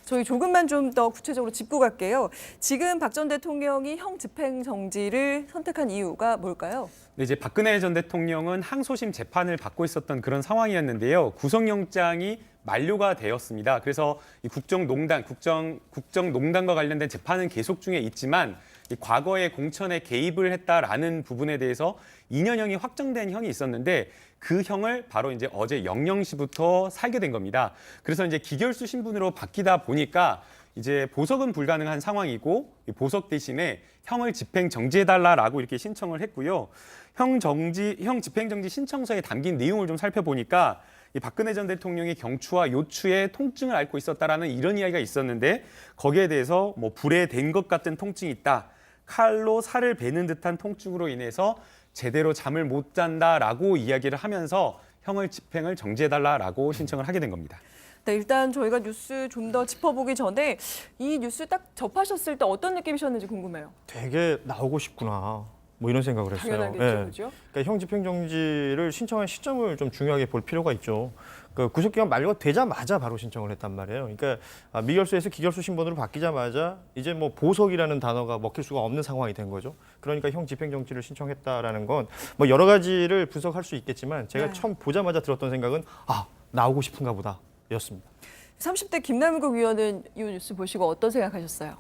저희 조금만 좀 더 구체적으로 짚고 갈게요. 지금 박 전 대통령이 형 집행 정지를 선택한 이유가 뭘까요? 네, 이제 박근혜 전 대통령은 항소심 재판을 받고 있었던 그런 상황이었는데요. 구속영장이 만료가 되었습니다. 그래서 이 국정농단과 관련된 재판은 계속 중에 있지만 이 과거에 공천에 개입을 했다라는 부분에 대해서 2년형이 확정된 형이 있었는데 그 형을 바로 이제 어제 영영시부터 살게 된 겁니다. 그래서 이제 기결수 신분으로 바뀌다 보니까 이제 보석은 불가능한 상황이고 보석 대신에 형을 집행 정지해달라라고 이렇게 신청을 했고요. 형 집행 정지 신청서에 담긴 내용을 좀 살펴보니까 이 박근혜 전 대통령이 경추와 요추에 통증을 앓고 있었다라는 이런 이야기가 있었는데 거기에 대해서 뭐 불에 댄 것 같은 통증이 있다. 칼로 살을 베는 듯한 통증으로 인해서 제대로 잠을 못 잔다라고 이야기를 하면서 형을 집행을 정지해달라라고 신청을 하게 된 겁니다. 네, 일단 저희가 뉴스 좀 더 짚어보기 전에 이 뉴스 딱 접하셨을 때 어떤 느낌이셨는지 궁금해요. 되게 나오고 싶구나. 뭐 이런 생각을 했어요. 당연하겠죠, 그죠? 그러니까 형 집행정지를 신청한 시점을 좀 중요하게 볼 필요가 있죠. 그 구속기간 만료가 되자마자 바로 신청을 했단 말이에요. 그러니까 미결수에서 기결수 신분으로 바뀌자마자 이제 뭐 보석이라는 단어가 먹힐 수가 없는 상황이 된 거죠. 그러니까 형 집행정지를 신청했다라는 건 뭐 여러 가지를 분석할 수 있겠지만 제가 네. 처음 보자마자 들었던 생각은 나오고 싶은가 보다 였습니다. 30대 김남국 의원은 이 뉴스 보시고 어떤 생각하셨어요?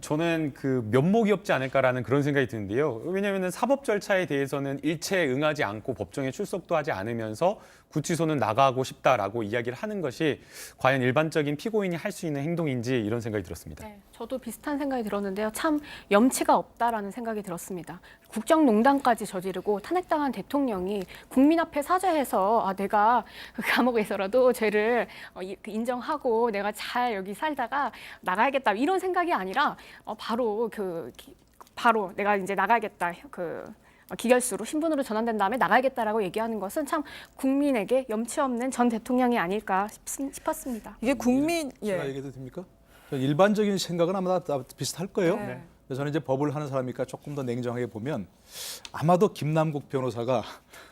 저는 그 면목이 없지 않을까라는 그런 생각이 드는데요. 왜냐하면 사법 절차에 대해서는 일체에 응하지 않고 법정에 출석도 하지 않으면서 구치소는 나가고 싶다라고 이야기를 하는 것이 과연 일반적인 피고인이 할 수 있는 행동인지 이런 생각이 들었습니다. 네, 저도 비슷한 생각이 들었는데요. 참 염치가 없다라는 생각이 들었습니다. 국정농단까지 저지르고 탄핵당한 대통령이 국민 앞에 사죄해서 내가 감옥에서라도 죄를 인정하고 내가 잘 여기 살다가 나가야겠다 이런 생각이 아니라 바로 내가 이제 나가야겠다 기결수로 신분으로 전환된 다음에 나가야겠다라고 얘기하는 것은 참 국민에게 염치 없는 전 대통령이 아닐까 싶었습니다. 이게 국민 제가 얘기해도 됩니까? 일반적인 생각은 아마 다 비슷할 거예요. 네. 그래서 저는 이제 법을 하는 사람이니까 조금 더 냉정하게 보면 아마도 김남국 변호사가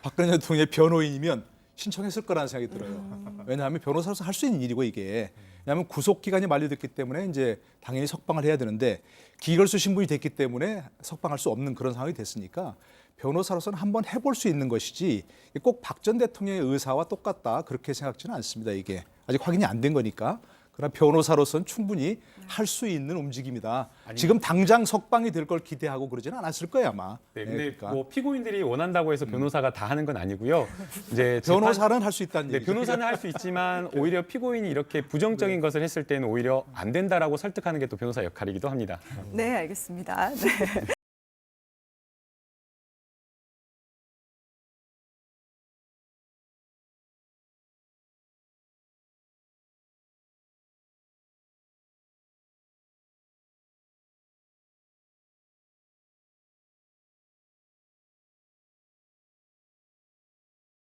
박근혜 대통령의 변호인이면 신청했을 거라는 생각이 들어요. 왜냐하면 변호사로서 할 수 있는 일이고 이게. 왜냐하면 구속 기간이 만료됐기 때문에 이제 당연히 석방을 해야 되는데 기결수 신분이 됐기 때문에 석방할 수 없는 그런 상황이 됐으니까 변호사로서는 한번 해볼 수 있는 것이지 꼭 박 전 대통령의 의사와 똑같다 그렇게 생각지는 않습니다. 이게 아직 확인이 안 된 거니까. 그러나 변호사로서는 충분히 할 수 있는 움직임이다. 지금 당장 석방이 될 걸 기대하고 그러지는 않았을 거예요 아마. 네, 근데 그러니까. 뭐 피고인들이 원한다고 해서 변호사가 다 하는 건 아니고요. 이제 변호사는 할 수 있다는 네, 얘기죠. 변호사는 할 수 있지만 오히려 피고인이 이렇게 부정적인 것을 했을 때는 오히려 안 된다라고 설득하는 게 또 변호사 역할이기도 합니다. 네, 알겠습니다. 네.